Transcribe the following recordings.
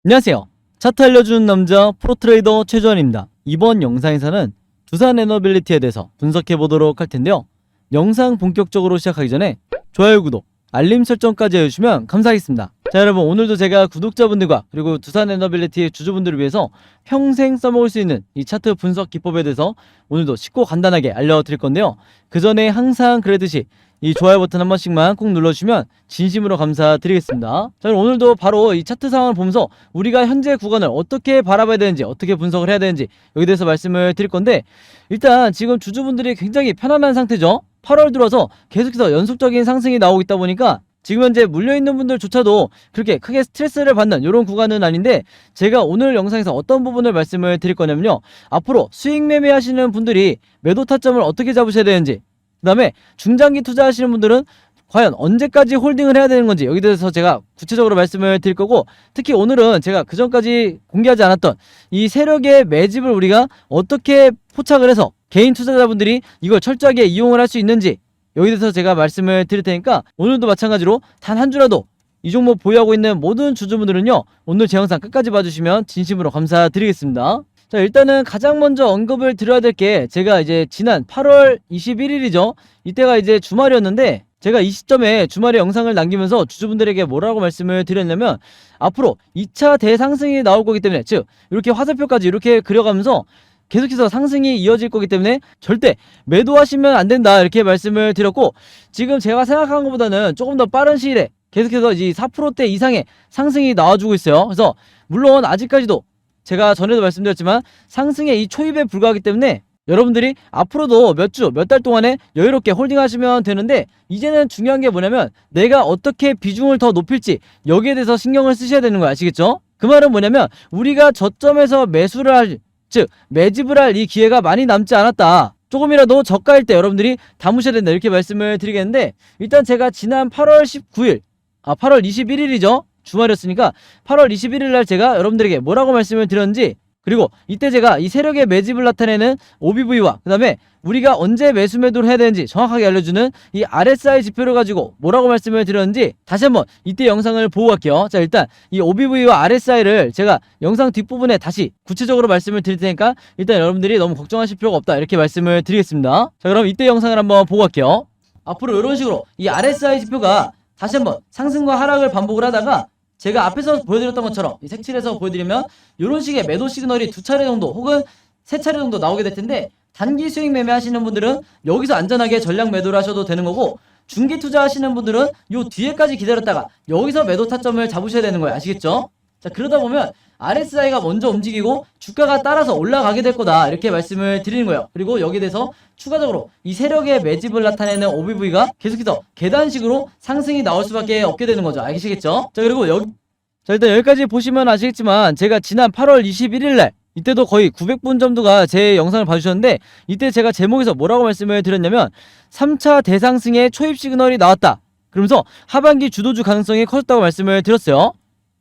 안녕하세요. 차트 알려주는 남자 프로트레이더 최주환입니다. 이번 영상에서는 두산 에너빌리티에 대해서 분석해 보도록 할 텐데요. 영상 본격적으로 시작하기 전에 좋아요, 구독, 알림 설정까지 해주시면 감사하겠습니다. 자, 여러분, 오늘도 제가 구독자분들과 그리고 두산 에너빌리티의 주주분들을 위해서 평생 써먹을 수 있는 이 차트 분석 기법에 대해서 오늘도 쉽고 간단하게 알려드릴 건데요. 그 전에 항상 그랬듯이 이 좋아요 버튼 한 번씩만 꼭 눌러주시면 진심으로 감사드리겠습니다. 자, 그럼 오늘도 바로 이 차트 상황을 보면서 우리가 현재 구간을 어떻게 바라봐야 되는지, 어떻게 분석을 해야 되는지 여기 대해서 말씀을 드릴 건데, 일단 지금 주주분들이 굉장히 편안한 상태죠. 8월 들어서 계속해서 연속적인 상승이 나오고 있다 보니까 지금 현재 물려있는 분들조차도 그렇게 크게 스트레스를 받는 이런 구간은 아닌데, 제가 오늘 영상에서 어떤 부분을 말씀을 드릴 거냐면요, 앞으로 수익 매매 하시는 분들이 매도 타점을 어떻게 잡으셔야 되는지, 그 다음에 중장기 투자하시는 분들은 과연 언제까지 홀딩을 해야 되는 건지 여기 대해서 제가 구체적으로 말씀을 드릴 거고, 특히 오늘은 제가 그전까지 공개하지 않았던 이 세력의 매집을 우리가 어떻게 포착을 해서 개인 투자자분들이 이걸 철저하게 이용을 할 수 있는지 여기 대해서 제가 말씀을 드릴 테니까, 오늘도 마찬가지로 단 한 주라도 이 종목 보유하고 있는 모든 주주분들은요, 오늘 제 영상 끝까지 봐주시면 진심으로 감사드리겠습니다. 자, 일단은 가장 먼저 언급을 드려야 될 게, 제가 이제 지난 8월 21일이죠. 이때가 이제 주말이었는데, 제가 이 시점에 주말에 영상을 남기면서 주주분들에게 뭐라고 말씀을 드렸냐면, 앞으로 2차 대상승이 나올 거기 때문에, 즉 이렇게 화살표까지 이렇게 그려가면서 계속해서 상승이 이어질 거기 때문에 절대 매도하시면 안 된다, 이렇게 말씀을 드렸고, 지금 제가 생각한 것보다는 조금 더 빠른 시일에 계속해서 이 4%대 이상의 상승이 나와주고 있어요. 그래서 물론 아직까지도 제가 전에도 말씀드렸지만 상승의 이 초입에 불과하기 때문에 여러분들이 앞으로도 몇 주, 몇 달 동안에 여유롭게 홀딩하시면 되는데, 이제는 중요한 게 뭐냐면 내가 어떻게 비중을 더 높일지 여기에 대해서 신경을 쓰셔야 되는 거 아시겠죠? 그 말은 뭐냐면, 우리가 저점에서 매수를 할, 즉 매집을 할 이 기회가 많이 남지 않았다, 조금이라도 저가일 때 여러분들이 담으셔야 된다, 이렇게 말씀을 드리겠는데, 일단 제가 지난 8월 19일, 8월 21일이죠. 주말이었으니까 8월 21일 날 제가 여러분들에게 뭐라고 말씀을 드렸는지, 그리고 이때 제가 이 세력의 매집을 나타내는 OBV와 그 다음에 우리가 언제 매수 매도를 해야 되는지 정확하게 알려주는 이 RSI 지표를 가지고 뭐라고 말씀을 드렸는지 다시 한번 이때 영상을 보고 갈게요. 자, 일단 이 OBV와 RSI를 제가 영상 뒷부분에 다시 구체적으로 말씀을 드릴 테니까 일단 여러분들이 너무 걱정하실 필요가 없다, 이렇게 말씀을 드리겠습니다. 자, 그럼 이때 영상을 한번 보고 갈게요. 앞으로 이런 식으로 이 RSI 지표가 다시 한번 상승과 하락을 반복을 하다가, 제가 앞에서 보여드렸던 것처럼 이 색칠해서 보여드리면 이런 식의 매도 시그널이 2차례 정도 혹은 3차례 정도 나오게 될 텐데, 단기 수익 매매 하시는 분들은 여기서 안전하게 전량 매도를 하셔도 되는 거고, 중기 투자 하시는 분들은 요 뒤에까지 기다렸다가 여기서 매도 타점을 잡으셔야 되는 거예요. 아시겠죠? 자, 그러다 보면 RSI가 먼저 움직이고 주가가 따라서 올라가게 될 거다, 이렇게 말씀을 드리는 거예요. 그리고 여기에 대해서 추가적으로 이 세력의 매집을 나타내는 OBV가 계속해서 계단식으로 상승이 나올 수밖에 없게 되는 거죠. 아시겠죠? 자, 그리고 일단 여기까지 보시면 아시겠지만, 제가 지난 8월 21일날 이때도 거의 900분 정도가 제 영상을 봐주셨는데, 이때 제가 제목에서 뭐라고 말씀을 드렸냐면 3차 대상승의 초입 시그널이 나왔다, 그러면서 하반기 주도주 가능성이 커졌다고 말씀을 드렸어요.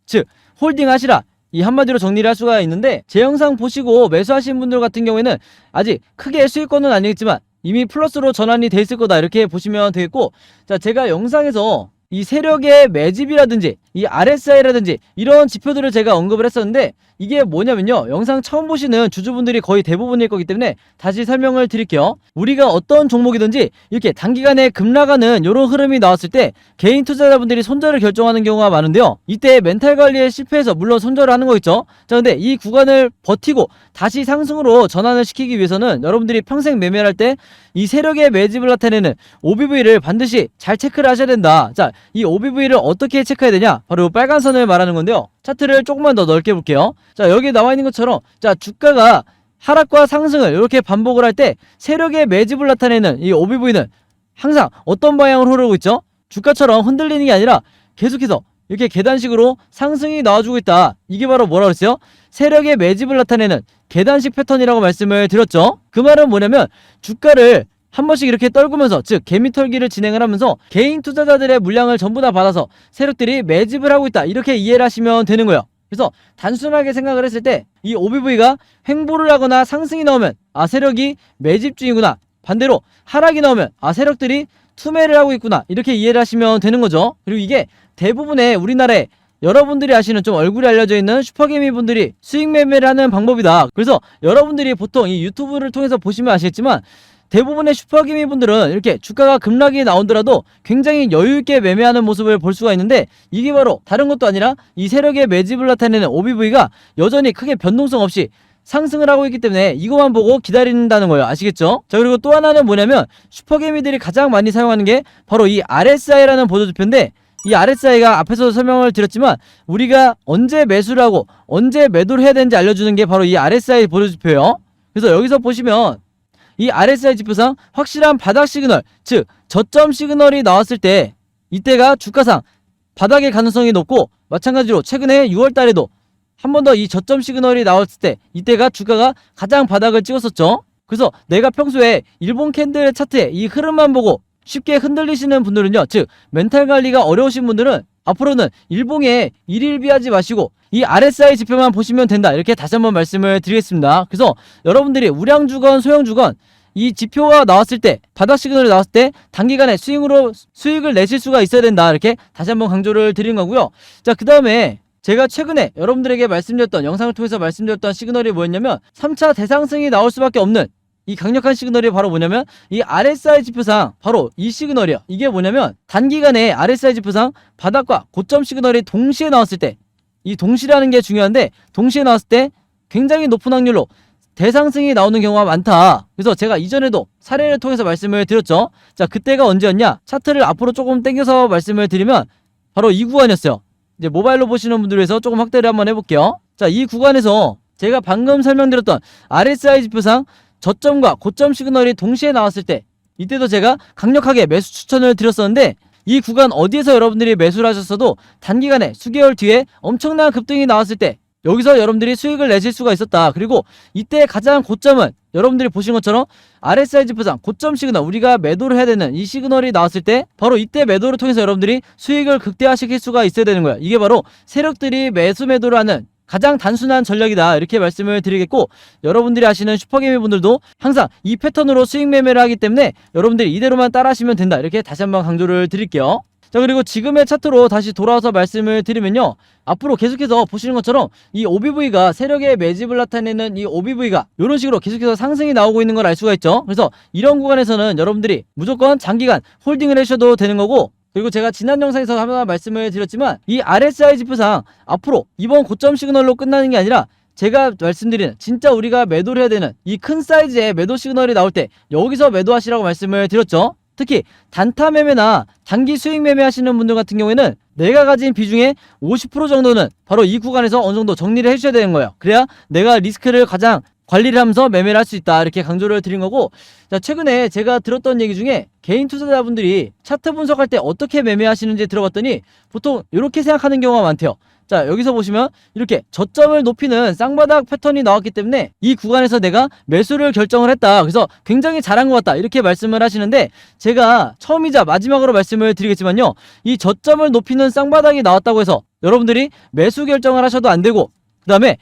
즉 홀딩 하시라, 이 한마디로 정리를 할 수가 있는데, 제 영상 보시고 매수하신 분들 같은 경우에는 아직 크게 수익권은 아니겠지만 이미 플러스로 전환이 돼 있을 거다, 이렇게 보시면 되겠고, 자, 제가 영상에서 이 세력의 매집이라든지 이 RSI라든지 이런 지표들을 제가 언급을 했었는데, 이게 뭐냐면요, 영상 처음 보시는 주주분들이 거의 대부분일 거기 때문에 다시 설명을 드릴게요. 우리가 어떤 종목이든지 이렇게 단기간에 급락하는 이런 흐름이 나왔을 때 개인 투자자분들이 손절을 결정하는 경우가 많은데요, 이때 멘탈 관리에 실패해서 물론 손절을 하는 거 있죠. 자, 근데 이 구간을 버티고 다시 상승으로 전환을 시키기 위해서는 여러분들이 평생 매매를 할 때 이 세력의 매집을 나타내는 OBV를 반드시 잘 체크를 하셔야 된다. 자, 이 OBV를 어떻게 체크해야 되냐, 바로 빨간 선을 말하는 건데요. 차트를 조금만 더 넓게 볼게요. 자, 여기 나와 있는 것처럼, 자, 주가가 하락과 상승을 이렇게 반복을 할 때 세력의 매집을 나타내는 이 OBV는 항상 어떤 방향으로 흐르고 있죠? 주가처럼 흔들리는 게 아니라 계속해서 이렇게 계단식으로 상승이 나와주고 있다. 이게 바로 뭐라고 그랬어요? 세력의 매집을 나타내는 계단식 패턴이라고 말씀을 드렸죠. 그 말은 뭐냐면, 주가를 한 번씩 이렇게 떨구면서, 즉 개미털기를 진행을 하면서 개인 투자자들의 물량을 전부 다 받아서 세력들이 매집을 하고 있다, 이렇게 이해를 하시면 되는 거예요. 그래서 단순하게 생각을 했을 때 이 OBV가 횡보를 하거나 상승이 나오면 세력이 매집 중이구나, 반대로 하락이 나오면 세력들이 투매를 하고 있구나, 이렇게 이해를 하시면 되는 거죠. 그리고 이게 대부분의 우리나라의 여러분들이 아시는 좀 얼굴이 알려져 있는 슈퍼개미 분들이 수익 매매를 하는 방법이다. 그래서 여러분들이 보통 이 유튜브를 통해서 보시면 아시겠지만 대부분의 슈퍼개미 분들은 이렇게 주가가 급락이 나오더라도 굉장히 여유있게 매매하는 모습을 볼 수가 있는데, 이게 바로 다른 것도 아니라 이 세력의 매집을 나타내는 OBV가 여전히 크게 변동성 없이 상승을 하고 있기 때문에 이것만 보고 기다린다는 거예요. 아시겠죠? 자, 그리고 또 하나는 뭐냐면 슈퍼개미들이 가장 많이 사용하는 게 바로 이 RSI라는 보조지표인데, 이 RSI가 앞에서도 설명을 드렸지만 우리가 언제 매수를 하고 언제 매도를 해야 되는지 알려주는 게 바로 이 RSI 보조지표예요. 그래서 여기서 보시면 이 RSI 지표상 확실한 바닥 시그널, 즉 저점 시그널이 나왔을 때 이때가 주가상 바닥의 가능성이 높고, 마찬가지로 최근에 6월달에도 한 번 더 이 저점 시그널이 나왔을 때 이때가 주가가 가장 바닥을 찍었었죠. 그래서 내가 평소에 일본 캔들 차트의 이 흐름만 보고 쉽게 흔들리시는 분들은요, 즉 멘탈 관리가 어려우신 분들은 앞으로는 일봉에 일일비하지 마시고 이 RSI 지표만 보시면 된다, 이렇게 다시 한번 말씀을 드리겠습니다. 그래서 여러분들이 우량주건 소형주건 이 지표가 나왔을 때, 바닥 시그널이 나왔을 때 단기간에 수익을 내실 수가 있어야 된다, 이렇게 다시 한번 강조를 드리는 거고요. 자, 그 다음에 제가 최근에 여러분들에게 말씀드렸던, 영상을 통해서 말씀드렸던 시그널이 뭐였냐면 3차 대상승이 나올 수밖에 없는 이 강력한 시그널이 바로 뭐냐면 이 RSI 지표상 바로 이 시그널이요. 이게 뭐냐면 단기간에 RSI 지표상 바닥과 고점 시그널이 동시에 나왔을 때, 이 동시라는 게 중요한데 동시에 나왔을 때 굉장히 높은 확률로 대상승이 나오는 경우가 많다. 그래서 제가 이전에도 사례를 통해서 말씀을 드렸죠. 자, 그때가 언제였냐? 차트를 앞으로 조금 당겨서 말씀을 드리면 바로 이 구간이었어요. 이제 모바일로 보시는 분들 위해서 조금 확대를 한번 해볼게요. 자, 이 구간에서 제가 방금 설명드렸던 RSI 지표상 저점과 고점 시그널이 동시에 나왔을 때, 이때도 제가 강력하게 매수 추천을 드렸었는데, 이 구간 어디에서 여러분들이 매수를 하셨어도 단기간에 수개월 뒤에 엄청난 급등이 나왔을 때 여기서 여러분들이 수익을 내실 수가 있었다. 그리고 이때 가장 고점은 여러분들이 보신 것처럼 RSI 지표상 고점 시그널, 우리가 매도를 해야 되는 이 시그널이 나왔을 때 바로 이때 매도를 통해서 여러분들이 수익을 극대화시킬 수가 있어야 되는 거야. 이게 바로 세력들이 매수매도를 하는 가장 단순한 전략이다, 이렇게 말씀을 드리겠고, 여러분들이 아시는 슈퍼개미 분들도 항상 이 패턴으로 수익 매매를 하기 때문에 여러분들이 이대로만 따라 하시면 된다, 이렇게 다시 한번 강조를 드릴게요. 자, 그리고 지금의 차트로 다시 돌아와서 말씀을 드리면요, 앞으로 계속해서 보시는 것처럼 이 OBV가 세력의 매집을 나타내는 이 OBV가 이런 식으로 계속해서 상승이 나오고 있는 걸 알 수가 있죠. 그래서 이런 구간에서는 여러분들이 무조건 장기간 홀딩을 하셔도 되는 거고, 그리고 제가 지난 영상에서 하나 말씀을 드렸지만 이 RSI 지표상 앞으로 이번 고점 시그널로 끝나는 게 아니라 제가 말씀드리는 진짜 우리가 매도를 해야 되는 이 큰 사이즈의 매도 시그널이 나올 때 여기서 매도하시라고 말씀을 드렸죠. 특히 단타 매매나 단기 수익 매매 하시는 분들 같은 경우에는 내가 가진 비중의 50% 정도는 바로 이 구간에서 어느 정도 정리를 해주셔야 되는 거예요. 그래야 내가 리스크를 가장 관리를 하면서 매매를 할 수 있다, 이렇게 강조를 드린 거고, 자, 최근에 제가 들었던 얘기 중에 개인 투자자분들이 차트 분석할 때 어떻게 매매하시는지 들어봤더니 보통 이렇게 생각하는 경우가 많대요. 자, 여기서 보시면 이렇게 저점을 높이는 쌍바닥 패턴이 나왔기 때문에 이 구간에서 내가 매수를 결정을 했다, 그래서 굉장히 잘한 것 같다, 이렇게 말씀을 하시는데, 제가 처음이자 마지막으로 말씀을 드리겠지만요, 이 저점을 높이는 쌍바닥이 나왔다고 해서 여러분들이 매수 결정을 하셔도 안 되고, 그 다음에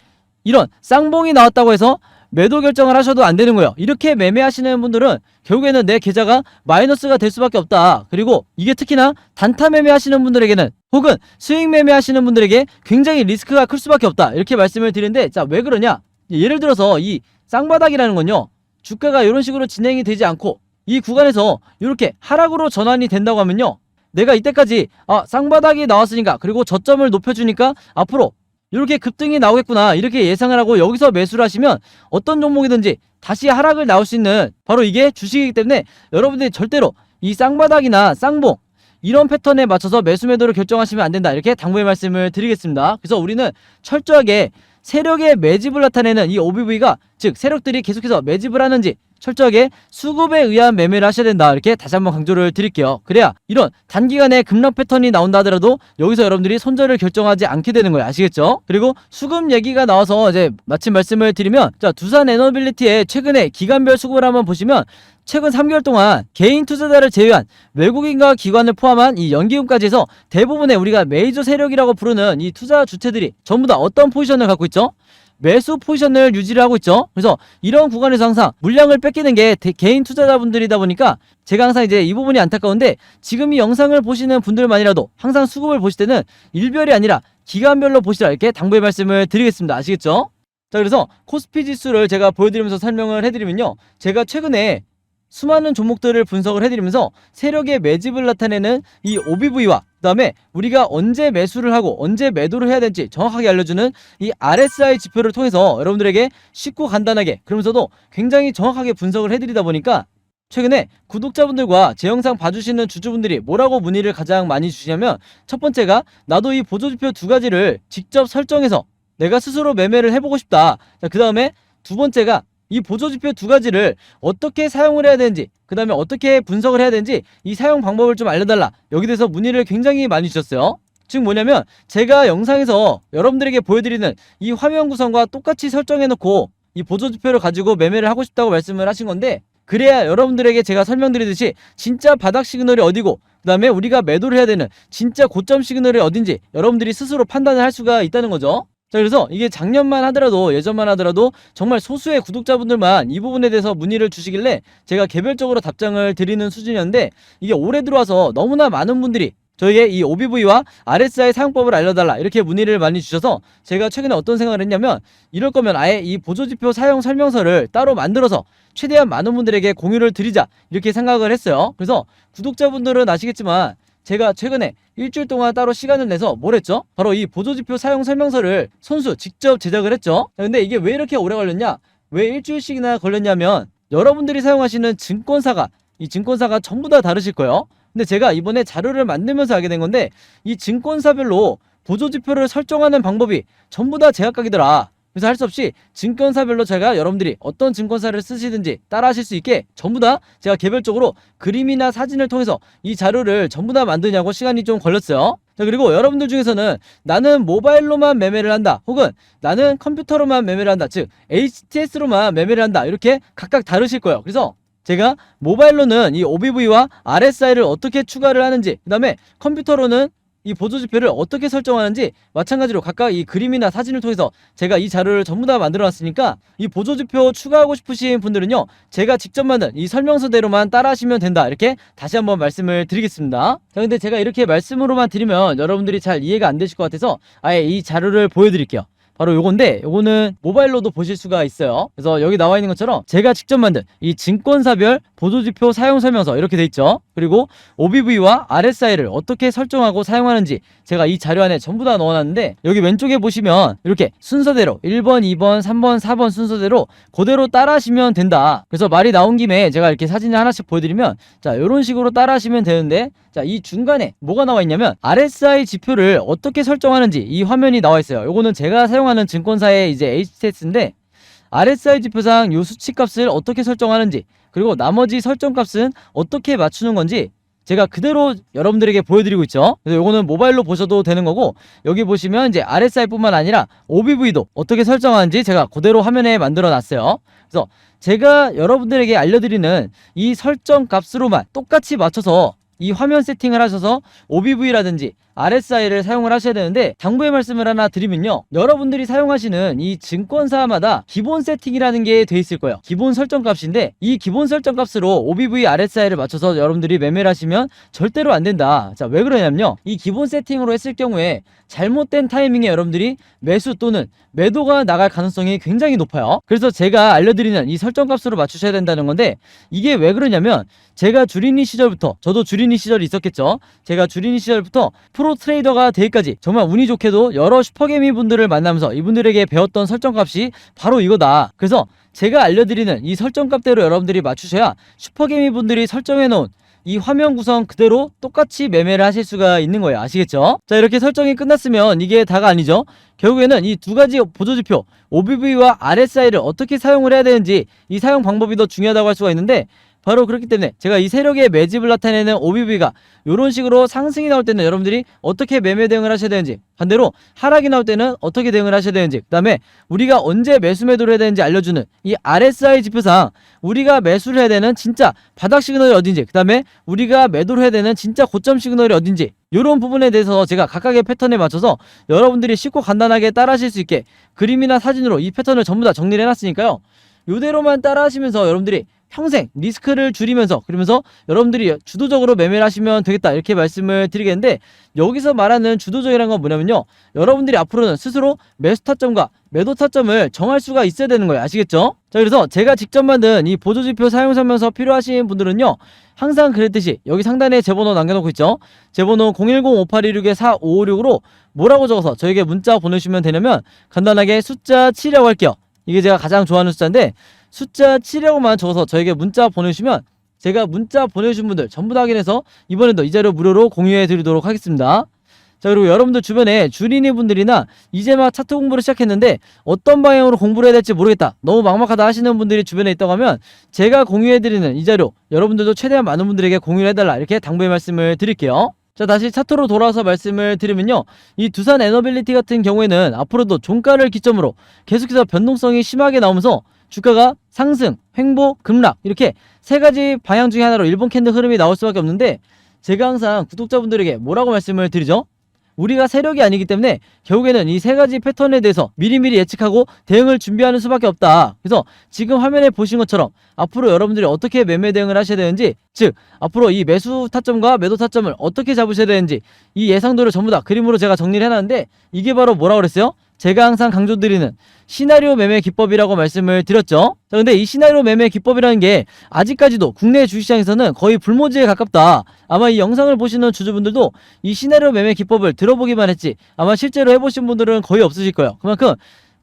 이런 쌍봉이 나왔다고 해서 매도 결정을 하셔도 안 되는 거예요. 이렇게 매매하시는 분들은 결국에는 내 계좌가 마이너스가 될 수밖에 없다. 그리고 이게 특히나 단타 매매하시는 분들에게는, 혹은 수익 매매하시는 분들에게 굉장히 리스크가 클 수밖에 없다, 이렇게 말씀을 드리는데, 자, 왜 그러냐? 예를 들어서 이 쌍바닥이라는 건요, 주가가 이런 식으로 진행이 되지 않고 이 구간에서 이렇게 하락으로 전환이 된다고 하면요, 내가 이때까지 쌍바닥이 나왔으니까, 그리고 저점을 높여주니까 앞으로 이렇게 급등이 나오겠구나, 이렇게 예상을 하고 여기서 매수를 하시면 어떤 종목이든지 다시 하락을 나올 수 있는 바로 이게 주식이기 때문에 여러분들이 절대로 이 쌍바닥이나 쌍봉 이런 패턴에 맞춰서 매수 매도를 결정하시면 안 된다, 이렇게 당부의 말씀을 드리겠습니다. 그래서 우리는 철저하게 세력의 매집을 나타내는 이 OBV가, 즉 세력들이 계속해서 매집을 하는지 철저하게 수급에 의한 매매를 하셔야 된다, 이렇게 다시 한번 강조를 드릴게요. 그래야 이런 단기간에 급락 패턴이 나온다 하더라도 여기서 여러분들이 손절을 결정하지 않게 되는 거예요. 아시겠죠? 그리고 수급 얘기가 나와서 이제 마침 말씀을 드리면, 자, 두산 에너빌리티의 최근에 기간별 수급을 한번 보시면 최근 3개월 동안 개인 투자자를 제외한 외국인과 기관을 포함한 이 연기금까지 해서 대부분의 우리가 메이저 세력이라고 부르는 이 투자 주체들이 전부 다 어떤 포지션을 갖고 있죠? 매수 포지션을 유지를 하고 있죠. 그래서 이런 구간에서 항상 물량을 뺏기는 게 개인 투자자분들이다 보니까 제가 항상 이제 이 부분이 안타까운데, 지금 이 영상을 보시는 분들만이라도 항상 수급을 보실 때는 일별이 아니라 기간별로 보시라 이렇게 당부의 말씀을 드리겠습니다. 아시겠죠? 자, 그래서 코스피 지수를 제가 보여드리면서 설명을 해드리면요, 제가 최근에 수많은 종목들을 분석을 해드리면서 세력의 매집을 나타내는 이 OBV와 그 다음에 우리가 언제 매수를 하고 언제 매도를 해야 될지 정확하게 알려주는 이 RSI 지표를 통해서 여러분들에게 쉽고 간단하게, 그러면서도 굉장히 정확하게 분석을 해드리다 보니까 최근에 구독자분들과 제 영상 봐주시는 주주분들이 뭐라고 문의를 가장 많이 주시냐면, 첫 번째가 나도 이 보조지표 두 가지를 직접 설정해서 내가 스스로 매매를 해보고 싶다. 그 다음에 두 번째가 이 보조지표 두 가지를 어떻게 사용을 해야 되는지, 그 다음에 어떻게 분석을 해야 되는지 이 사용 방법을 좀 알려달라. 여기 대해서 문의를 굉장히 많이 주셨어요. 즉 뭐냐면, 제가 영상에서 여러분들에게 보여드리는 이 화면 구성과 똑같이 설정해놓고 이 보조지표를 가지고 매매를 하고 싶다고 말씀을 하신 건데, 그래야 여러분들에게 제가 설명드리듯이 진짜 바닥 시그널이 어디고 그 다음에 우리가 매도를 해야 되는 진짜 고점 시그널이 어딘지 여러분들이 스스로 판단을 할 수가 있다는 거죠. 자, 그래서 이게 작년만 하더라도, 예전만 하더라도 정말 소수의 구독자분들만 이 부분에 대해서 문의를 주시길래 제가 개별적으로 답장을 드리는 수준이었는데, 이게 올해 들어와서 너무나 많은 분들이 저에게 이 OBV와 RSI 사용법을 알려달라 이렇게 문의를 많이 주셔서 제가 최근에 어떤 생각을 했냐면, 이럴 거면 아예 이 보조지표 사용 설명서를 따로 만들어서 최대한 많은 분들에게 공유를 드리자 이렇게 생각을 했어요. 그래서 구독자분들은 아시겠지만 제가 최근에 일주일 동안 따로 시간을 내서 뭘 했죠? 바로 이 보조지표 사용 설명서를 손수 직접 제작을 했죠. 근데 이게 왜 이렇게 오래 걸렸냐? 왜 일주일씩이나 걸렸냐면, 여러분들이 사용하시는 이 증권사가 전부 다 다르실 거예요. 근데 제가 이번에 자료를 만들면서 알게 된 건데, 이 증권사별로 보조지표를 설정하는 방법이 전부 다 제각각이더라. 그래서 할 수 없이 증권사별로 제가 여러분들이 어떤 증권사를 쓰시든지 따라 하실 수 있게 전부 다 제가 개별적으로 그림이나 사진을 통해서 이 자료를 전부 다 만드냐고 시간이 좀 걸렸어요. 자, 그리고 여러분들 중에서는 나는 모바일로만 매매를 한다, 혹은 나는 컴퓨터로만 매매를 한다, 즉 HTS로만 매매를 한다, 이렇게 각각 다르실 거예요. 그래서 제가 모바일로는 이 OBV와 RSI를 어떻게 추가를 하는지, 그 다음에 컴퓨터로는 이 보조지표를 어떻게 설정하는지 마찬가지로 각각 이 그림이나 사진을 통해서 제가 이 자료를 전부 다 만들어 놨으니까, 이 보조지표 추가하고 싶으신 분들은요, 제가 직접 만든 이 설명서대로만 따라 하시면 된다, 이렇게 다시 한번 말씀을 드리겠습니다. 자, 근데 제가 이렇게 말씀으로만 드리면 여러분들이 잘 이해가 안 되실 것 같아서 아예 이 자료를 보여드릴게요. 바로 요건데, 요거는 모바일로도 보실 수가 있어요. 그래서 여기 나와 있는 것처럼 제가 직접 만든 이 증권사별 보조지표 사용 설명서 이렇게 돼 있죠. 그리고 OBV와 RSI를 어떻게 설정하고 사용하는지 제가 이 자료 안에 전부 다 넣어놨는데, 여기 왼쪽에 보시면 이렇게 순서대로 1번, 2번, 3번, 4번 순서대로 그대로 따라 하시면 된다. 그래서 말이 나온 김에 제가 이렇게 사진을 하나씩 보여드리면, 자, 이런 식으로 따라 하시면 되는데, 자, 이 중간에 뭐가 나와 있냐면 RSI 지표를 어떻게 설정하는지 이 화면이 나와 있어요. 요거는 제가 사용하는 증권사의 이제 HTS인데, RSI 지표상 요 수치값을 어떻게 설정하는지, 그리고 나머지 설정값은 어떻게 맞추는 건지 제가 그대로 여러분들에게 보여드리고 있죠. 그래서 요거는 모바일로 보셔도 되는 거고, 여기 보시면 이제 RSI 뿐만 아니라 OBV도 어떻게 설정하는지 제가 그대로 화면에 만들어 놨어요. 그래서 제가 여러분들에게 알려드리는 이 설정 값으로만 똑같이 맞춰서 이 화면 세팅을 하셔서 OBV라든지 RSI를 사용을 하셔야 되는데, 당부의 말씀을 하나 드리면요, 여러분들이 사용하시는 이 증권사마다 기본 세팅이라는 게 돼 있을 거예요. 기본 설정 값인데, 이 기본 설정 값으로 OBV, RSI를 맞춰서 여러분들이 매매를 하시면 절대로 안 된다. 자, 왜 그러냐면요, 이 기본 세팅으로 했을 경우에 잘못된 타이밍에 여러분들이 매수 또는 매도가 나갈 가능성이 굉장히 높아요. 그래서 제가 알려드리는 이 설정 값으로 맞추셔야 된다는 건데, 이게 왜 그러냐면, 제가 주린이 시절부터, 저도 주린이 시절이 있었겠죠. 제가 주린이 시절부터 프로 트레이더가 되기까지 정말 운이 좋게도 여러 슈퍼개미 분들을 만나면서 이분들에게 배웠던 설정값이 바로 이거다. 그래서 제가 알려드리는 이 설정값대로 여러분들이 맞추셔야 슈퍼개미 분들이 설정해놓은 이 화면 구성 그대로 똑같이 매매를 하실 수가 있는 거예요. 아시겠죠? 자, 이렇게 설정이 끝났으면 이게 다가 아니죠. 결국에는 이 두 가지 보조지표 OBV와 RSI를 어떻게 사용을 해야 되는지, 이 사용 방법이 더 중요하다고 할 수가 있는데, 바로 그렇기 때문에 제가 이 세력의 매집을 나타내는 OBV가 이런 식으로 상승이 나올 때는 여러분들이 어떻게 매매 대응을 하셔야 되는지, 반대로 하락이 나올 때는 어떻게 대응을 하셔야 되는지, 그 다음에 우리가 언제 매수 매도를 해야 되는지 알려주는 이 RSI 지표상 우리가 매수를 해야 되는 진짜 바닥 시그널이 어딘지, 그 다음에 우리가 매도를 해야 되는 진짜 고점 시그널이 어딘지, 이런 부분에 대해서 제가 각각의 패턴에 맞춰서 여러분들이 쉽고 간단하게 따라 하실 수 있게 그림이나 사진으로 이 패턴을 전부 다 정리를 해놨으니까요, 이대로만 따라 하시면서 여러분들이 평생 리스크를 줄이면서 그러면서 여러분들이 주도적으로 매매를 하시면 되겠다 이렇게 말씀을 드리겠는데, 여기서 말하는 주도적이라는 건 뭐냐면요, 여러분들이 앞으로는 스스로 매수 타점과 매도 타점을 정할 수가 있어야 되는 거예요. 아시겠죠? 자, 그래서 제가 직접 만든 이 보조지표 사용설명서 필요하신 분들은요, 항상 그랬듯이 여기 상단에 제 번호 남겨놓고 있죠. 제 번호 010-5826-4556으로 뭐라고 적어서 저에게 문자 보내주시면 되냐면 간단하게 숫자 7이라고 할게요. 이게 제가 가장 좋아하는 숫자인데 숫자 7이라고만 적어서 저에게 문자 보내주시면 제가 문자 보내주신 분들 전부 다 확인해서 이번에도 이 자료 무료로 공유해 드리도록 하겠습니다. 자, 그리고 여러분들 주변에 주린이 분들이나 이제 막 차트 공부를 시작했는데 어떤 방향으로 공부를 해야 될지 모르겠다, 너무 막막하다 하시는 분들이 주변에 있다고 하면 제가 공유해드리는 이 자료 여러분들도 최대한 많은 분들에게 공유를 해달라 이렇게 당부의 말씀을 드릴게요. 자, 다시 차트로 돌아와서 말씀을 드리면요, 이 두산 에너빌리티 같은 경우에는 앞으로도 종가를 기점으로 계속해서 변동성이 심하게 나오면서 주가가 상승, 횡보, 급락 이렇게 세 가지 방향 중에 하나로 일본 캔들 흐름이 나올 수밖에 없는데, 제가 항상 구독자분들에게 뭐라고 말씀을 드리죠? 우리가 세력이 아니기 때문에 결국에는 이 세 가지 패턴에 대해서 미리미리 예측하고 대응을 준비하는 수밖에 없다. 그래서 지금 화면에 보신 것처럼 앞으로 여러분들이 어떻게 매매 대응을 하셔야 되는지, 즉 앞으로 이 매수 타점과 매도 타점을 어떻게 잡으셔야 되는지 이 예상도를 전부 다 그림으로 제가 정리를 해놨는데, 이게 바로 뭐라고 그랬어요? 제가 항상 강조드리는 시나리오 매매 기법이라고 말씀을 드렸죠. 자, 근데 이 시나리오 매매 기법이라는 게 아직까지도 국내 주식시장에서는 거의 불모지에 가깝다. 아마 이 영상을 보시는 주주분들도 이 시나리오 매매 기법을 들어보기만 했지 아마 실제로 해보신 분들은 거의 없으실 거예요. 그만큼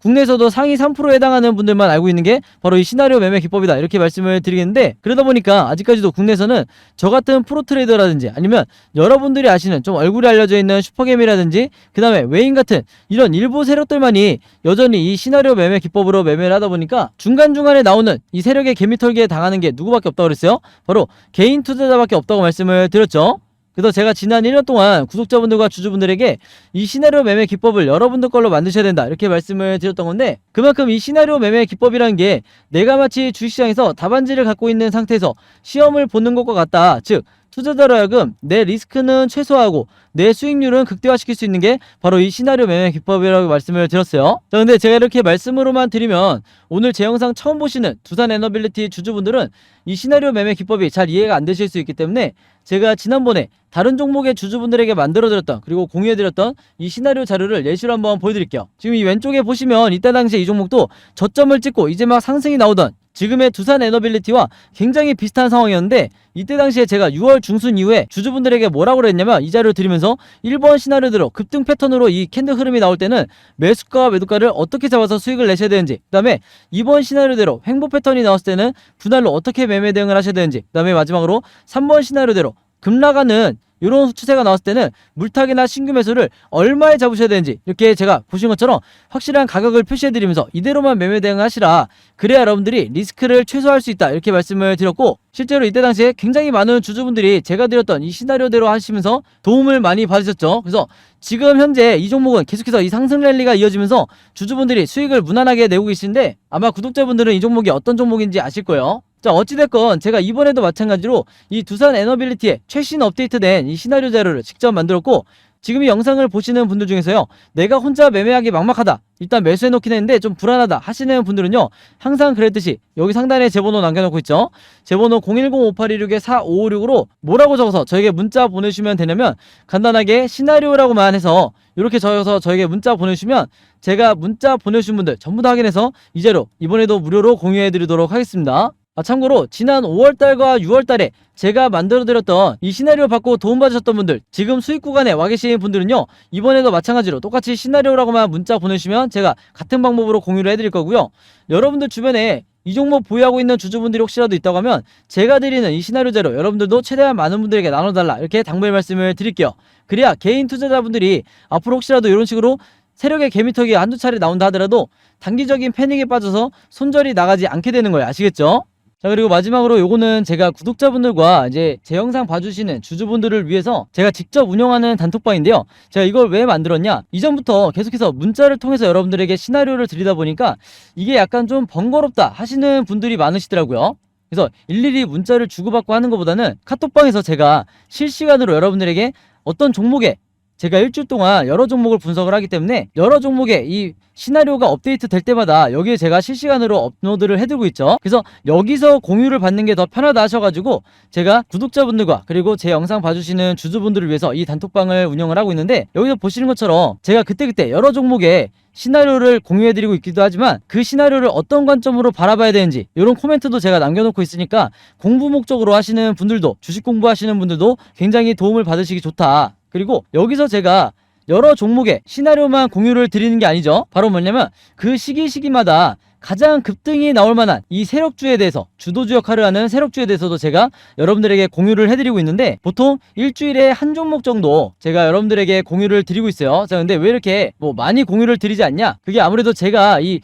국내에서도 상위 3%에 해당하는 분들만 알고 있는 게 바로 이 시나리오 매매 기법이다 이렇게 말씀을 드리겠는데, 그러다 보니까 아직까지도 국내에서는 저 같은 프로트레이더라든지 아니면 여러분들이 아시는 좀 얼굴이 알려져 있는 슈퍼게임이라든지 그 다음에 외인 같은 이런 일부 세력들만이 여전히 이 시나리오 매매 기법으로 매매를 하다 보니까 중간중간에 나오는 이 세력의 개미털기에 당하는 게 누구밖에 없다고 그랬어요? 바로 개인 투자자밖에 없다고 말씀을 드렸죠. 그래서 제가 지난 1년 동안 구독자분들과 주주분들에게 이 시나리오 매매 기법을 여러분들 걸로 만드셔야 된다 이렇게 말씀을 드렸던 건데, 그만큼 이 시나리오 매매 기법이라는 게 내가 마치 주식시장에서 답안지를 갖고 있는 상태에서 시험을 보는 것과 같다. 즉 투자자로 하여금 내 리스크는 최소화하고 내 수익률은 극대화시킬 수 있는 게 바로 이 시나리오 매매 기법이라고 말씀을 드렸어요. 자, 근데 제가 이렇게 말씀으로만 드리면 오늘 제 영상 처음 보시는 두산 에너빌리티 주주분들은 이 시나리오 매매 기법이 잘 이해가 안 되실 수 있기 때문에 제가 지난번에 다른 종목의 주주분들에게 만들어드렸던 그리고 공유해드렸던 이 시나리오 자료를 예시로 한번 보여드릴게요. 지금 이 왼쪽에 보시면 이때 당시에 이 종목도 저점을 찍고 이제 막 상승이 나오던 지금의 두산 에너빌리티와 굉장히 비슷한 상황이었는데, 이때 당시에 제가 6월 중순 이후에 주주분들에게 뭐라고 그랬냐면 이 자료를 드리면서 1번 시나리오대로 급등 패턴으로 이 캔들 흐름이 나올 때는 매수가와 매도가를 어떻게 잡아서 수익을 내셔야 되는지, 그 다음에 2번 시나리오대로 횡보 패턴이 나왔을 때는 분할로 어떻게 매매 대응을 하셔야 되는지, 그 다음에 마지막으로 3번 시나리오대로 급락하는 이런 추세가 나왔을 때는 물타기나 신규 매수를 얼마에 잡으셔야 되는지 이렇게 제가 보신 것처럼 확실한 가격을 표시해드리면서 이대로만 매매 대응을 하시라, 그래야 여러분들이 리스크를 최소화할 수 있다 이렇게 말씀을 드렸고, 실제로 이때 당시에 굉장히 많은 주주분들이 제가 드렸던 이 시나리오대로 하시면서 도움을 많이 받으셨죠. 그래서 지금 현재 이 종목은 계속해서 이 상승 랠리가 이어지면서 주주분들이 수익을 무난하게 내고 계신데, 아마 구독자분들은 이 종목이 어떤 종목인지 아실 거예요. 자, 어찌됐건 제가 이번에도 마찬가지로 이 두산 에너빌리티의 최신 업데이트된 이 시나리오 자료를 직접 만들었고, 지금 이 영상을 보시는 분들 중에서요, 내가 혼자 매매하기 막막하다, 일단 매수해놓긴 했는데 좀 불안하다 하시는 분들은요, 항상 그랬듯이 여기 상단에 제 번호 남겨놓고 있죠. 제 번호 010-5826-4556으로 뭐라고 적어서 저에게 문자 보내주시면 되냐면 간단하게 시나리오라고만 해서 이렇게 적어서 저에게 문자 보내주시면 제가 문자 보내주신 분들 전부 다 확인해서 이 자료 이번에도 무료로 공유해드리도록 하겠습니다. 참고로 지난 5월달과 6월달에 제가 만들어드렸던 이 시나리오 받고 도움받으셨던 분들, 지금 수익 구간에 와 계신 분들은요, 이번에도 마찬가지로 똑같이 시나리오라고만 문자 보내주시면 제가 같은 방법으로 공유를 해드릴 거고요. 여러분들 주변에 이 종목 보유하고 있는 주주분들이 혹시라도 있다고 하면 제가 드리는 이 시나리오 자료 여러분들도 최대한 많은 분들에게 나눠달라 이렇게 당부의 말씀을 드릴게요. 그래야 개인 투자자분들이 앞으로 혹시라도 이런 식으로 세력의 개미턱이 한두 차례 나온다 하더라도 단기적인 패닉에 빠져서 손절이 나가지 않게 되는 거예요. 아시겠죠? 자, 그리고 마지막으로 요거는 제가 구독자분들과 이제 제 영상 봐주시는 주주분들을 위해서 제가 직접 운영하는 단톡방인데요. 제가 이걸 왜 만들었냐? 이전부터 계속해서 문자를 통해서 여러분들에게 시나리오를 드리다 보니까 이게 약간 좀 번거롭다 하시는 분들이 많으시더라고요. 그래서 일일이 문자를 주고받고 하는 것보다는 카톡방에서 제가 실시간으로 여러분들에게 어떤 종목에 제가 일주일 동안 여러 종목을 분석을 하기 때문에 여러 종목의 이 시나리오가 업데이트 될 때마다 여기에 제가 실시간으로 업로드를 해두고 있죠. 그래서 여기서 공유를 받는 게 더 편하다 하셔가지고 제가 구독자분들과 그리고 제 영상 봐주시는 주주분들을 위해서 이 단톡방을 운영을 하고 있는데, 여기서 보시는 것처럼 제가 그때그때 여러 종목의 시나리오를 공유해드리고 있기도 하지만 그 시나리오를 어떤 관점으로 바라봐야 되는지 이런 코멘트도 제가 남겨놓고 있으니까 공부 목적으로 하시는 분들도, 주식 공부하시는 분들도 굉장히 도움을 받으시기 좋다. 그리고 여기서 제가 여러 종목의 시나리오만 공유를 드리는 게 아니죠. 바로 뭐냐면 그 시기마다 가장 급등이 나올 만한 이 세력주에 대해서, 주도주 역할을 하는 세력주에 대해서도 제가 여러분들에게 공유를 해드리고 있는데, 보통 일주일에 한 종목 정도 제가 여러분들에게 공유를 드리고 있어요. 자, 근데 왜 이렇게 뭐 많이 공유를 드리지 않냐? 그게 아무래도 제가 이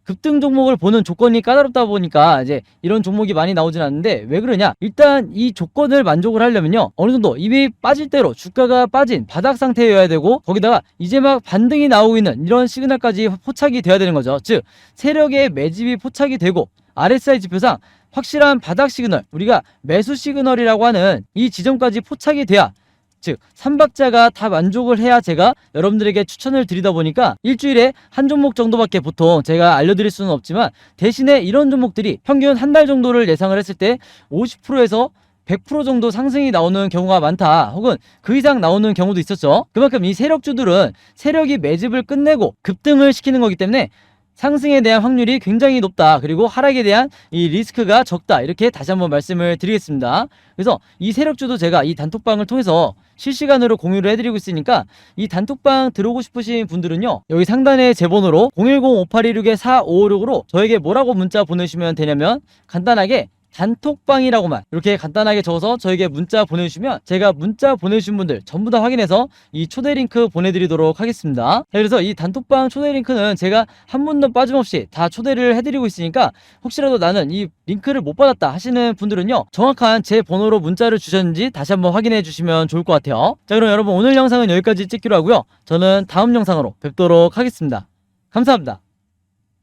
급등 종목을 보는 조건이 까다롭다 보니까 이제 이런 종목이 많이 나오진 않는데, 왜 그러냐? 일단 이 조건을 만족을 하려면요, 어느 정도 이미 빠질 대로 주가가 빠진 바닥 상태여야 되고, 거기다가 이제 막 반등이 나오고 있는 이런 시그널까지 포착이 돼야 되는 거죠. 즉 세력의 매집이 포착이 되고 RSI 지표상 확실한 바닥 시그널, 우리가 매수 시그널이라고 하는 이 지점까지 포착이 돼야, 즉 3박자가 다 만족을 해야 제가 여러분들에게 추천을 드리다 보니까 일주일에 한 종목 정도밖에 보통 제가 알려드릴 수는 없지만, 대신에 이런 종목들이 평균 한 달 정도를 예상을 했을 때 50%에서 100% 정도 상승이 나오는 경우가 많다, 혹은 그 이상 나오는 경우도 있었죠. 그만큼 이 세력주들은 세력이 매집을 끝내고 급등을 시키는 거기 때문에 상승에 대한 확률이 굉장히 높다, 그리고 하락에 대한 이 리스크가 적다, 이렇게 다시 한번 말씀을 드리겠습니다. 그래서 이 세력주도 제가 이 단톡방을 통해서 실시간으로 공유를 해드리고 있으니까, 이 단톡방 들어오고 싶으신 분들은요, 여기 상단에 제 번호로 010-5826-4556으로 저에게 뭐라고 문자 보내주시면 되냐면, 간단하게 단톡방이라고만 이렇게 간단하게 적어서 저에게 문자 보내주시면 제가 문자 보내주신 분들 전부 다 확인해서 이 초대 링크 보내드리도록 하겠습니다. 그래서 이 단톡방 초대 링크는 제가 한 분도 빠짐없이 다 초대를 해드리고 있으니까, 혹시라도 나는 이 링크를 못 받았다 하시는 분들은요, 정확한 제 번호로 문자를 주셨는지 다시 한번 확인해 주시면 좋을 것 같아요. 자, 그럼 여러분 오늘 영상은 여기까지 찍기로 하고요, 저는 다음 영상으로 뵙도록 하겠습니다. 감사합니다.